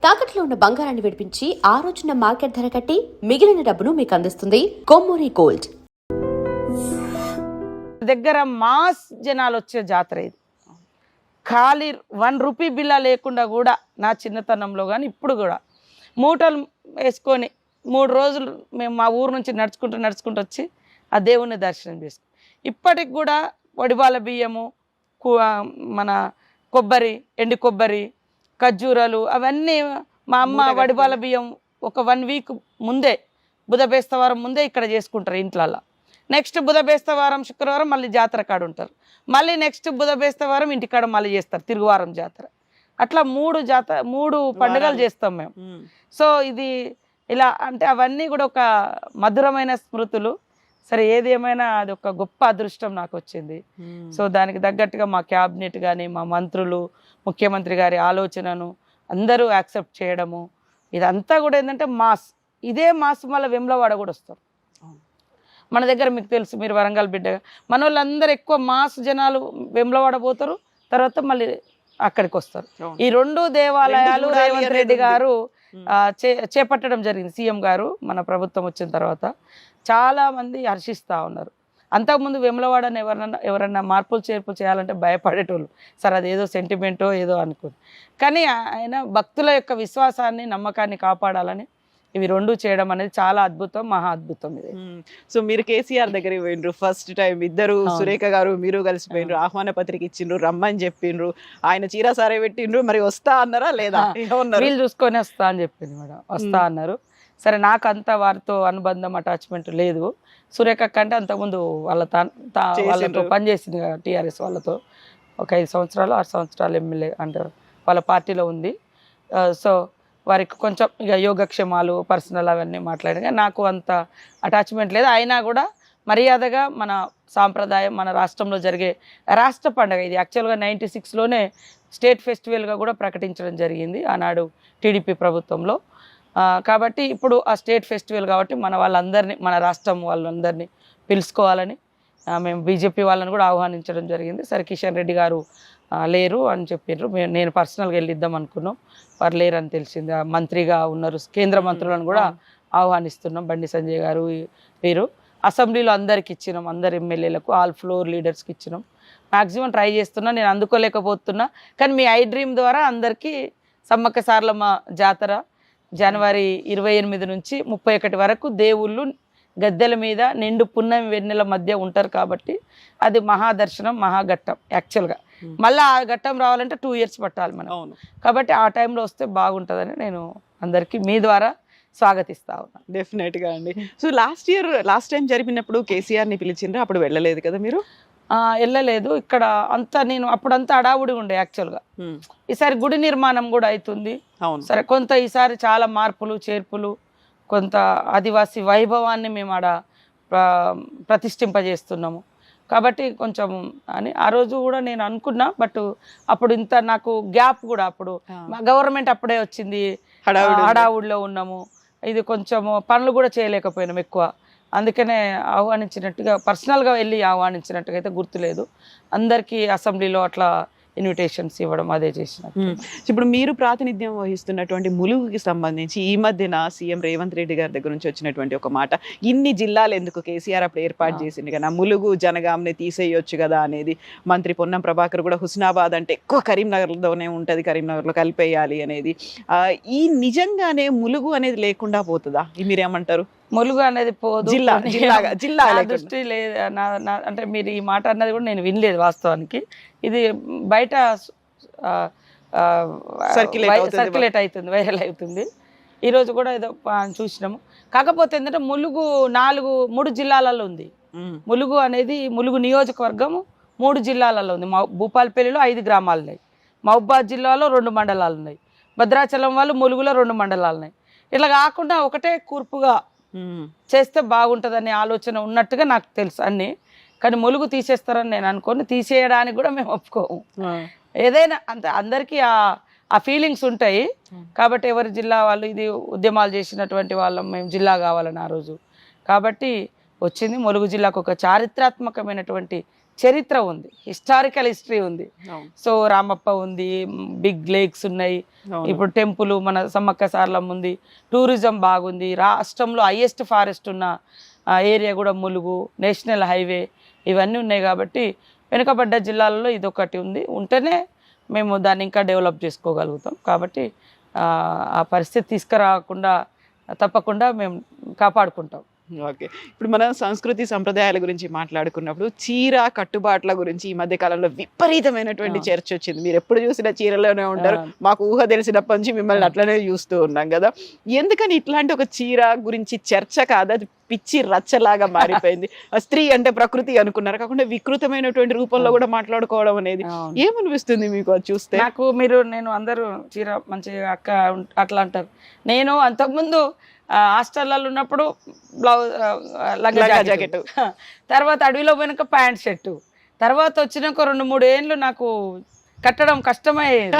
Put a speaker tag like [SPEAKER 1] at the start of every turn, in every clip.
[SPEAKER 1] తాకట్లో ఉన్న బంగారాన్ని విడిపించి ఆ రోజున మార్కెట్ ధర కట్టి మిగిలిన డబ్బును మీకు అందిస్తుంది కొమ్మూరి గోల్డ్.
[SPEAKER 2] దగ్గర మాస్ జనాలు వచ్చే జాతర ఇది. ఖాళీ 1 రూపీ బిల్లా లేకుండా కూడా నా చిన్నతనంలో కానీ ఇప్పుడు కూడా మూటలు వేసుకొని 3 రోజులు మేము మా ఊరు నుంచి నడుచుకుంటూ వచ్చి ఆ దేవుని దర్శనం చేసుకుని ఇప్పటికి కూడా వడిబాల బియ్యము, మన కొబ్బరి, ఎండి కొబ్బరి, ఖర్జూరాలు అవన్నీ మా అమ్మ వడిబాల బియ్యం ఒక 1 వీక్ ముందే బుధబేస్తవారం ముందే ఇక్కడ చేసుకుంటారు ఇంట్లల్లో. నెక్స్ట్ బుధబేస్తవారం శుక్రవారం మళ్ళీ జాతర కాడ ఉంటారు, మళ్ళీ నెక్స్ట్ బుధబేస్తవారం ఇంటికాడ మళ్ళీ చేస్తారు తిరుగువారం జాతర. అట్లా 3 పండుగలు చేస్తాం మేము. సో ఇది ఇలా అంటే అవన్నీ కూడా ఒక మధురమైన స్మృతులు. సరే ఏది ఏమైనా అది ఒక గొప్ప అదృష్టం నాకు వచ్చింది. సో దానికి తగ్గట్టుగా మా క్యాబినెట్ కానీ మా మంత్రులు, ముఖ్యమంత్రి గారి ఆలోచనను అందరూ యాక్సెప్ట్ చేయడము, ఇదంతా కూడా ఏంటంటే మాస్. ఇదే మాస్ మళ్ళీ వెమ్లవాడ కూడా వస్తారు మన దగ్గర. మీకు తెలుసు, మీరు వరంగల్ బిడ్డగా మన వాళ్ళందరూ ఎక్కువ మాస్ జనాలు వెమ్లవాడ పోతారు, తర్వాత మళ్ళీ అక్కడికి వస్తారు. ఈ 2 దేవాలయాలు రేవంత్ రెడ్డి గారు చేపట్టడం జరిగింది. సీఎం గారు మన ప్రభుత్వం వచ్చిన తర్వాత చాలా మంది హర్షిస్తూ ఉన్నారు. అంతకుముందు వెమ్లవాడని ఎవరన్నా మార్పులు చేర్పులు చేయాలంటే భయపడేటోళ్ళు. సరే అదేదో సెంటిమెంటో ఏదో అనుకుని, కానీ ఆయన భక్తుల యొక్క విశ్వాసాన్ని, నమ్మకాన్ని కాపాడాలని ఇవి 2 చేయడం అనేది చాలా అద్భుతం, మహా అద్భుతం ఇది.
[SPEAKER 3] సో మీరు కేసీఆర్ దగ్గరికి పోయినరు ఫస్ట్ టైం, ఇద్దరు సురేఖ గారు మీరు కలిసిపోయినరు, ఆహ్వాన పత్రిక ఇచ్చిండ్రు, రమ్మని చెప్పిండ్రు, ఆయన చీర సారే పెట్టిండ్రు, మరి వస్తా అన్నారా లేదా?
[SPEAKER 2] వీళ్ళు చూసుకొని వస్తా అని చెప్పింది మేడం, వస్తా అన్నారు. సరే నాకు అంత వారితో అనుబంధం, అటాచ్మెంట్ లేదు. సురేఖ కంటే అంతకుముందు వాళ్ళతో పనిచేసింది కదా టీఆర్ఎస్ వాళ్ళతో ఒక 5 సంవత్సరాలు 6 సంవత్సరాలు ఎమ్మెల్యే అంటే వాళ్ళ పార్టీలో ఉంది. సో వారికి కొంచెం ఇక యోగక్షేమాలు పర్సనల్ అవన్నీ మాట్లాడినా నాకు అంత అటాచ్మెంట్ లేదు. అయినా కూడా మర్యాదగా మన సాంప్రదాయం, మన రాష్ట్రంలో జరిగే రాష్ట్ర పండుగ ఇది. యాక్చువల్గా 96లోనే స్టేట్ ఫెస్టివల్గా కూడా ప్రకటించడం జరిగింది ఆనాడు టీడీపీ ప్రభుత్వంలో. కాబట్టి ఇప్పుడు ఆ స్టేట్ ఫెస్టివల్ కాబట్టి మన వాళ్ళందరినీ, మన రాష్ట్రం వాళ్ళందరినీ పిలుచుకోవాలని మేము బీజేపీ వాళ్ళని కూడా ఆహ్వానించడం జరిగింది. సరే కిషన్ రెడ్డి గారు లేరు అని చెప్పారు. నేను పర్సనల్గా వెళ్ళిద్దాం అనుకున్నాం, వారు లేరు అని తెలిసింది. మంత్రిగా ఉన్నారు, కేంద్ర మంత్రులను కూడా ఆహ్వానిస్తున్నాం. బండి సంజయ్ గారు వీరు. అసెంబ్లీలో అందరికి ఇచ్చినాం, అందరు ఎమ్మెల్యేలకు, ఆల్ ఫ్లోర్ లీడర్స్కి ఇచ్చినాం. మ్యాక్సిమం ట్రై చేస్తున్నా, నేను అందుకోలేకపోతున్నా. కానీ మీ ఐ డ్రీమ్ ద్వారా అందరికీ సమ్మక్క సారలమ్మ జాతర జనవరి 28 నుంచి 31 వరకు దేవుళ్ళు గద్దెల మీద నిండు పున్నమి వెన్నెల మధ్య ఉంటారు. కాబట్టి అది మహాదర్శనం, మహాఘట్టం. యాక్చువల్గా మళ్ళీ ఆ ఘట్టం రావాలంటే 2 years పట్టాలి మనం. కాబట్టి ఆ టైంలో వస్తే బాగుంటుందని నేను అందరికీ మీ ద్వారా స్వాగతిస్తా ఉన్నా.
[SPEAKER 3] డెఫినెట్గా అండి. సో లాస్ట్ టైం జరిపినప్పుడు కేసీఆర్ని పిలిచిండ్రు, అప్పుడు వెళ్ళలేదు కదా మీరు?
[SPEAKER 2] వెళ్ళలేదు. ఇక్కడ అంతా నేను అప్పుడంతా అడావుడి ఉండే. యాక్చువల్గా ఈసారి గుడి నిర్మాణం కూడా అవుతుంది. సరే కొంత ఈసారి చాలా మార్పులు చేర్పులు, కొంత ఆదివాసీ వైభవాన్ని మేము ఆడ ప్రతిష్ఠింపజేస్తున్నాము. కాబట్టి కొంచెం అని ఆ రోజు కూడా నేను అనుకున్నా. బట్ అప్పుడు ఇంత నాకు గ్యాప్ కూడా, అప్పుడు మా గవర్నమెంట్ అప్పుడే వచ్చింది, హడావుడిలో ఉన్నాము. ఇది కొంచెము పనులు కూడా చేయలేకపోయినాం ఎక్కువ. అందుకనే ఆహ్వానించినట్టుగా, పర్సనల్గా వెళ్ళి ఆహ్వానించినట్టుగా అయితే గుర్తులేదు. అందరికీ అసెంబ్లీలో అట్లా ఇన్విటేషన్స్ ఇవ్వడం అదే చేసిన.
[SPEAKER 3] ఇప్పుడు మీరు ప్రాతినిధ్యం వహిస్తున్నటువంటి ములుగుకి సంబంధించి ఈ మధ్యన సీఎం రేవంత్ రెడ్డి గారి దగ్గర నుంచి వచ్చినటువంటి ఒక మాట, ఇన్ని జిల్లాలు ఎందుకు కేసీఆర్ అప్పుడు ఏర్పాటు చేసింది కదా, ములుగు జనగాంని తీసేయొచ్చు కదా అనేది. మంత్రి పొన్నం ప్రభాకర్ కూడా హుస్నాబాద్ అంటే ఎక్కువ కరీంనగర్లోనే ఉంటుంది, కరీంనగర్లో కలిపేయాలి అనేది. ఈ నిజంగానే ములుగు అనేది లేకుండా పోతుందా? మీరేమంటారు?
[SPEAKER 2] ములుగు అనేది పోదు,
[SPEAKER 3] జిల్లా
[SPEAKER 2] దృష్టి లేదు. అంటే మీరు ఈ మాట అన్నది కూడా నేను వినలేదు వాస్తవానికి. ఇది బయట సర్క్యులేట్ అవుతుంది, వైరల్ అవుతుంది. ఈరోజు కూడా ఏదో చూసినాము. కాకపోతే ఏంటంటే ములుగు 3 జిల్లాలలో ఉంది. ములుగు అనేది ములుగు నియోజకవర్గము 3 జిల్లాలలో ఉంది. భూపాలపల్లిలో 5 గ్రామాలు ఉన్నాయి, మహబూబాద్ జిల్లాలో 2 మండలాలు ఉన్నాయి, భద్రాచలం వాళ్ళు ములుగులో 2 మండలాలు ఉన్నాయి. ఇట్లా కాకుండా ఒకటే కూర్పుగా చేస్తే బాగుంటుందనే ఆలోచన ఉన్నట్టుగా నాకు తెలుసు అన్నీ. కానీ ములుగు తీసేస్తారని నేను అనుకోను, తీసేయడానికి కూడా మేము ఒప్పుకోము. ఏదైనా అంత అందరికీ ఆ ఫీలింగ్స్ ఉంటాయి. కాబట్టి ఎవరి జిల్లా వాళ్ళు, ఇది ఉద్యమాలు చేసినటువంటి వాళ్ళం మేము, జిల్లా కావాలని ఆ రోజు. కాబట్టి వచ్చింది. ములుగు జిల్లాకు ఒక చారిత్రాత్మకమైనటువంటి చరిత్ర ఉంది, హిస్టారికల్ హిస్టరీ ఉంది. సో రామప్ప ఉంది, బిగ్ లేక్స్ ఉన్నాయి, ఇప్పుడు టెంపుల్ మన సమ్మక్క సారలమ్మ ఉంది, టూరిజం బాగుంది, రాష్ట్రంలో హైయెస్ట్ ఫారెస్ట్ ఉన్న ఏరియా కూడా ములుగు, నేషనల్ హైవే ఇవన్నీ ఉన్నాయి. కాబట్టి వెనుకబడ్డ జిల్లాలలో ఇదొకటి ఉంది, ఉంటేనే మేము దాన్ని ఇంకా డెవలప్ చేసుకోగలుగుతాం. కాబట్టి ఆ పరిస్థితి తీసుకురాకుండా తప్పకుండా మేము కాపాడుకుంటాం.
[SPEAKER 3] ఓకే, ఇప్పుడు మనం సంస్కృతి సంప్రదాయాల గురించి మాట్లాడుకున్నప్పుడు చీర కట్టుబాట్ల గురించి ఈ మధ్య కాలంలో విపరీతమైనటువంటి చర్చ వచ్చింది. మీరు ఎప్పుడు చూసినా చీరలోనే ఉంటారు, మాకు ఊహ తెలిసినప్పటి నుంచి మిమ్మల్ని అట్లనే చూస్తూ ఉన్నాం కదా. ఎందుకని ఇట్లాంటి ఒక చీర గురించి చర్చ కాదు, అది పిచ్చి రచ్చలాగా మారిపోయింది? స్త్రీ అంటే ప్రకృతి అనుకున్నారు, కాకుండా వికృతమైనటువంటి రూపంలో కూడా మాట్లాడుకోవడం అనేది ఏమనిపిస్తుంది మీకు అది చూస్తే?
[SPEAKER 2] నేను అందరూ చీర మంచిగా అక్క అట్లా అంటారు. నేను అంతకుముందు హాస్టల్లో ఉన్నప్పుడు బ్లౌజ్ లంగా జాకెట్, తర్వాత అడవిలో పోయినాక ప్యాంట్ షర్టు, తర్వాత వచ్చినాక 2-3 ఏళ్ళు నాకు కట్టడం కష్టమయ్యేది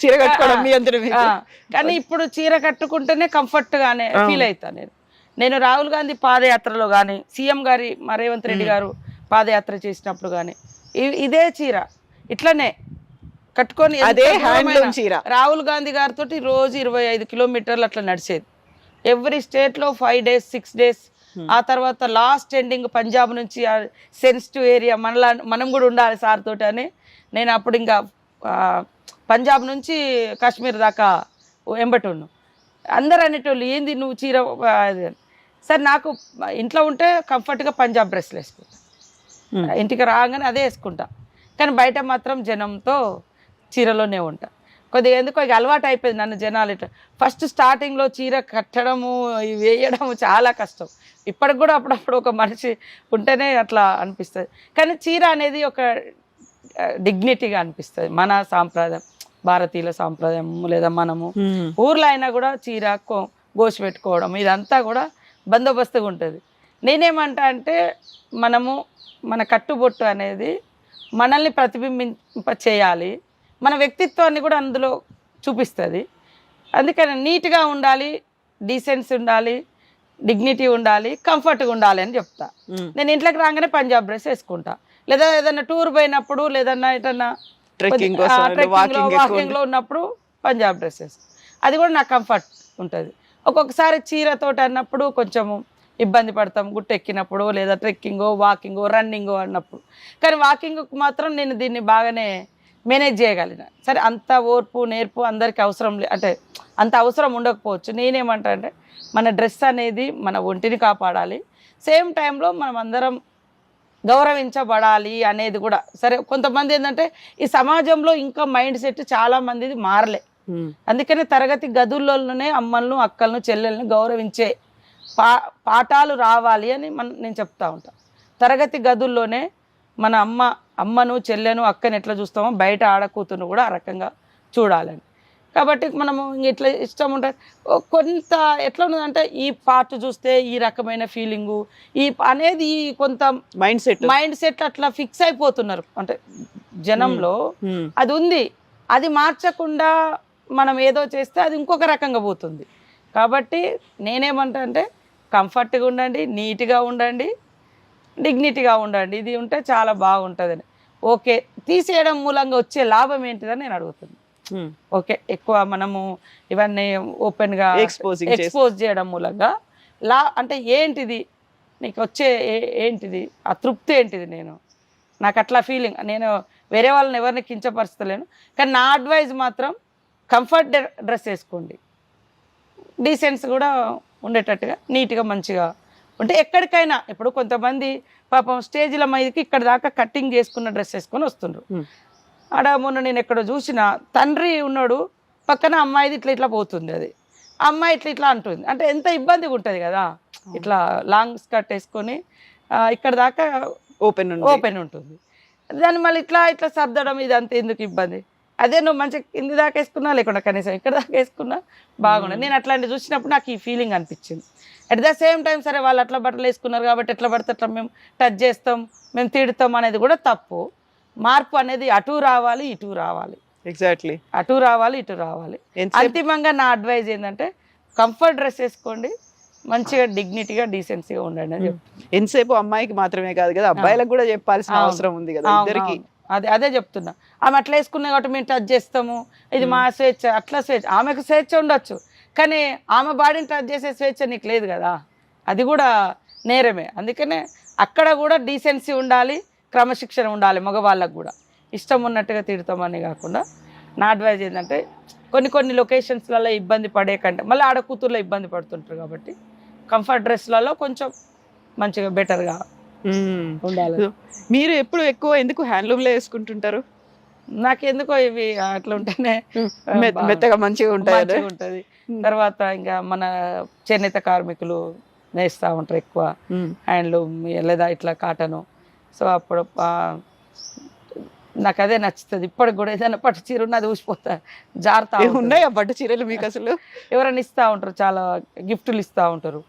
[SPEAKER 3] చీర కట్టుకోవడం.
[SPEAKER 2] కానీ ఇప్పుడు చీర కట్టుకుంటేనే కంఫర్ట్ గానే ఫీల్ అవుతాను. నేను రాహుల్ గాంధీ పాదయాత్రలో కానీ, సీఎం గారి రేవంత్ రెడ్డి గారు పాదయాత్ర చేసినప్పుడు కానీ ఇదే చీర ఇట్లనే కట్టుకొని,
[SPEAKER 3] అదే హ్యాండ్లూమ్ చీర.
[SPEAKER 2] రాహుల్ గాంధీ గారితో రోజు 25 కిలోమీటర్లు అట్లా నడిచేది. ఎవ్రీ స్టేట్లో 5 days 6 days. ఆ తర్వాత లాస్ట్ ఎండింగ్ పంజాబ్ నుంచి సెన్సిటివ్ ఏరియా మనం కూడా ఉండాలి సార్ తోటి అని నేను అప్పుడు ఇంకా పంజాబ్ నుంచి కాశ్మీర్ దాకా ఎంబటి ఉన్నాను. అందరు అనేటోళ్ళు ఏంది నువ్వు చీర సార్, నాకు ఇంట్లో ఉంటే కంఫర్ట్గా పంజాబ్ డ్రెస్లు వేసుకుంటా, ఇంటికి రాగానే అదే వేసుకుంటా. కానీ బయట మాత్రం జనంతో చీరలోనే ఉంటా. కొద్దిగా ఎందుకో ఇక అలవాటు అయిపోయింది నన్ను జనాలు ఇట్లా. ఫస్ట్ స్టార్టింగ్లో చీర కట్టడము వేయడము చాలా కష్టం. ఇప్పటికి కూడా అప్పుడప్పుడు ఒక మనిషి ఉంటేనే అట్లా అనిపిస్తుంది. కానీ చీర అనేది ఒక డిగ్నిటీగా అనిపిస్తుంది. మన సాంప్రదాయం, భారతీయుల సాంప్రదాయం, లేదా మనము ఊర్లో అయినా కూడా చీర గోసి పెట్టుకోవడం ఇదంతా కూడా బందోబస్తుగా ఉంటుంది. నేనేమంటా అంటే మన కట్టుబొట్టు అనేది మనల్ని ప్రతిబింబింప చేయాలి, మన వ్యక్తిత్వాన్ని కూడా అందులో చూపిస్తుంది. అందుకని నీట్గా ఉండాలి, డీసెన్సీ ఉండాలి, డిగ్నిటీ ఉండాలి, కంఫర్ట్గా ఉండాలి అని చెప్తా. నేను ఇంట్లోకి రాగానే పంజాబ్ డ్రెస్ వేసుకుంటా, లేదా ఏదైనా టూర్ పోయినప్పుడు, లేదన్నా ఏదన్నా వాకింగ్లో ఉన్నప్పుడు పంజాబ్ డ్రెస్ వేసుకుంటా. అది కూడా నాకు కంఫర్ట్ ఉంటుంది. ఒక్కొక్కసారి చీరతోటి అన్నప్పుడు కొంచెము ఇబ్బంది పడతాం, గుట్ట ఎక్కినప్పుడు, లేదా ట్రెక్కింగో, వాకింగో, రన్నింగో అన్నప్పుడు. కానీ వాకింగ్కి మాత్రం నేను దీన్ని బాగానే మేనేజ్ చేయగలిగిన. సరే, అంత ఓర్పు నేర్పు అందరికీ అవసరం అంటే అంత అవసరం ఉండకపోవచ్చు. నేనేమంటా అంటే మన డ్రెస్ అనేది మన ఒంటిని కాపాడాలి, సేమ్ టైంలో మనం అందరం గౌరవించబడాలి అనేది కూడా. సరే, కొంతమంది ఏంటంటే ఈ సమాజంలో ఇంకా మైండ్ సెట్ చాలా మందిది మారలే. అందుకనే తరగతి గదుల్లోనే అమ్మలను, అక్కలను, చెల్లెలను గౌరవించే పాఠాలు రావాలి అని నేను చెప్తా ఉంటాను. తరగతి గదుల్లోనే మన అమ్మను, చెల్లెను, అక్కని ఎట్లా చూస్తామో బయట ఆడకూతును కూడా ఆ రకంగా చూడాలని. కాబట్టి మనము ఇట్లా ఇష్టం ఉంటుంది. కొంత ఎట్లా ఉన్నదంటే ఈ పార్ట్ చూస్తే ఈ రకమైన ఫీలింగు అనేది కొంత మైండ్ సెట్ అట్లా ఫిక్స్ అయిపోతున్నారు. అంటే జనంలో అది ఉంది, అది మార్చకుండా మనం ఏదో చేస్తే అది ఇంకొక రకంగా పోతుంది. కాబట్టి నేనేమంటా అంటే కంఫర్ట్గా ఉండండి, నీట్గా ఉండండి, డిగ్నిటీగా ఉండండి, ఇది ఉంటే చాలా బాగుంటుందని. ఓకే, తీసేయడం మూలంగా వచ్చే లాభం ఏంటిదని నేను అడుగుతున్నాను. ఓకే, ఎక్కువ మనము ఇవన్నీ ఓపెన్గా ఎక్స్పోజ్ చేయడం మూలంగా అంటే ఏంటిది నీకు వచ్చే ఏంటిది, ఆ తృప్తి ఏంటిది? నాకు అట్లా ఫీలింగ్. నేను వేరే వాళ్ళని ఎవరిని కించపరుస్తలేను, కానీ నా అడ్వైజ్ మాత్రం కంఫర్ట్ డ్రెస్ వేసుకోండి, డీసెన్స్ కూడా ఉండేటట్టుగా, నీట్గా మంచిగా ఉంటే ఎక్కడికైనా. ఇప్పుడు కొంతమంది పాపం స్టేజ్ల మీదకి ఇక్కడ దాకా కట్టింగ్ చేసుకున్న డ్రెస్ వేసుకొని వస్తుండ్రు. ఆడ మొన్న నేను ఎక్కడో చూసిన తండ్రి ఉన్నాడు, పక్కన అమ్మాయిది ఇట్లా పోతుంది, అది అమ్మాయి ఇట్లా అంటుంది. అంటే ఎంత ఇబ్బందిగా ఉంటుంది కదా, ఇట్లా లాంగ్ స్కర్ట్ వేసుకొని ఇక్కడ దాకా ఓపెన్ ఉంటుంది, దాన్ని మళ్ళీ ఇట్లా సర్దడం ఇదంతా ఎందుకు ఇబ్బంది? అదే నువ్వు మంచిగా కింది దాకా వేసుకున్నా, లేకుండా కనీసం ఇక్కడ దాకా వేసుకున్నా బాగుండదు. నేను అట్లాంటివి చూసినప్పుడు నాకు ఈ ఫీలింగ్ అనిపించింది. అట్ ద సేమ్ టైం సరే, వాళ్ళు అట్లా బట్టలు వేసుకున్నారు కాబట్టి ఎట్లా పడితే అట్లా మేము టచ్ చేస్తాం, మేము తిడతాం అనేది కూడా తప్పు. మార్పు అనేది అటు రావాలి, ఇటు రావాలి.
[SPEAKER 3] ఎగ్జాక్ట్లీ,
[SPEAKER 2] అటు రావాలి, ఇటు రావాలి. అంతిమంగా నా అడ్వైజ్ ఏంటంటే కంఫర్ట్ డ్రెస్ వేసుకోండి, మంచిగా డిగ్నిటీగా డీసెన్సీగా ఉండండి అని చెప్తాను.
[SPEAKER 3] ఎంతసేపు అమ్మాయికి మాత్రమే కాదు కదా, అబ్బాయిలకు కూడా చెప్పాల్సిన అవసరం ఉంది కదా ఇద్దరికి.
[SPEAKER 2] అదే చెప్తున్నా. ఆమె అట్లా వేసుకున్నా కాబట్టి మేము టచ్ చేస్తాము, ఇది మా స్వేచ్ఛ. అట్లా స్వేచ్ఛ, ఆమెకు స్వేచ్ఛ ఉండొచ్చు, కానీ ఆమె బాడీని టచ్ చేసే స్వేచ్ఛ నీకు లేదు కదా, అది కూడా నేరమే. అందుకనే అక్కడ కూడా డీసెన్సీ ఉండాలి, క్రమశిక్షణ ఉండాలి. మగవాళ్ళకు కూడా ఇష్టం ఉన్నట్టుగా తిడతామని కాకుండా నా అడ్వైజ్ ఏంటంటే కొన్ని లొకేషన్స్లలో ఇబ్బంది పడే కంటే మళ్ళీ ఆడ కూతుర్లో ఇబ్బంది పడుతుంటారు కాబట్టి కంఫర్ట్ డ్రెస్లలో కొంచెం మంచిగా బెటర్గా ఉండాలి.
[SPEAKER 3] మీరు ఎప్పుడు ఎక్కువ ఎందుకు హ్యాండ్లూమ్లో వేసుకుంటుంటారు?
[SPEAKER 2] నాకెందుకో ఇవి అట్లా ఉంటేనే
[SPEAKER 3] మెత్తగా మంచిగా
[SPEAKER 2] ఉంటుంది. తర్వాత ఇంకా మన చేనేత కార్మికులు నేస్తూ ఉంటారు ఎక్కువ హ్యాండ్లూమ్ లేదా ఇట్లా కాటను. సో అప్పుడు నాకు అదే నచ్చుతుంది. ఇప్పటికి కూడా ఏదైనా పట్టు చీర ఉన్న అది ఊసిపోతా జారుతా
[SPEAKER 3] ఉన్నాయా పట్టు చీరలు మీకు? అసలు
[SPEAKER 2] ఎవరైనా ఇస్తూ ఉంటారు, చాలా గిఫ్టులు ఇస్తూ ఉంటారు.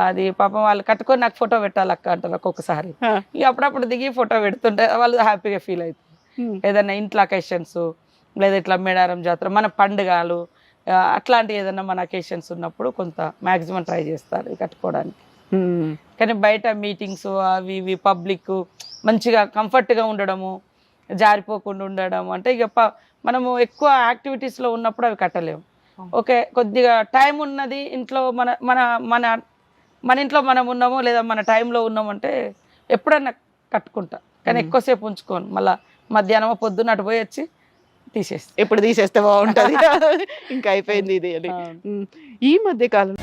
[SPEAKER 2] అది పాపం వాళ్ళు కట్టుకొని నాకు ఫోటో పెట్టాలి అక్క అంటారు ఒక్కొక్కసారి. ఇక అప్పుడప్పుడు దిగి ఫోటో పెడుతుంటే వాళ్ళు హ్యాపీగా ఫీల్ అవుతుంది. ఏదైనా ఇంట్లో అకేషన్స్ లేదా ఇట్లా మేడారం జాతర, మన పండుగలు అట్లాంటి ఏదైనా మన అకేషన్స్ ఉన్నప్పుడు కొంత మ్యాక్సిమం ట్రై చేస్తారు కట్టుకోవడానికి. కానీ బయట మీటింగ్స్ అవి ఇవి పబ్లిక్ మంచిగా కంఫర్ట్గా ఉండడము, జారిపోకుండా ఉండడం అంటే ఇక మనము ఎక్కువ యాక్టివిటీస్లో ఉన్నప్పుడు అవి కట్టలేము. ఓకే, కొద్దిగా టైం ఉన్నది ఇంట్లో మన మన మన మన ఇంట్లో మనం ఉన్నాము లేదా మన టైంలో ఉన్నామంటే ఎప్పుడన్నా కట్టుకుంటా, కానీ ఎక్కువసేపు ఉంచుకోను. మళ్ళీ మధ్యాహ్నం పొద్దున్న అటు పోయి వచ్చి తీసేస్తా.
[SPEAKER 3] ఎప్పుడు తీసేస్తే బాగుంటుంది ఇంకా అయిపోయింది ఇది అని. ఈ మధ్య కాలం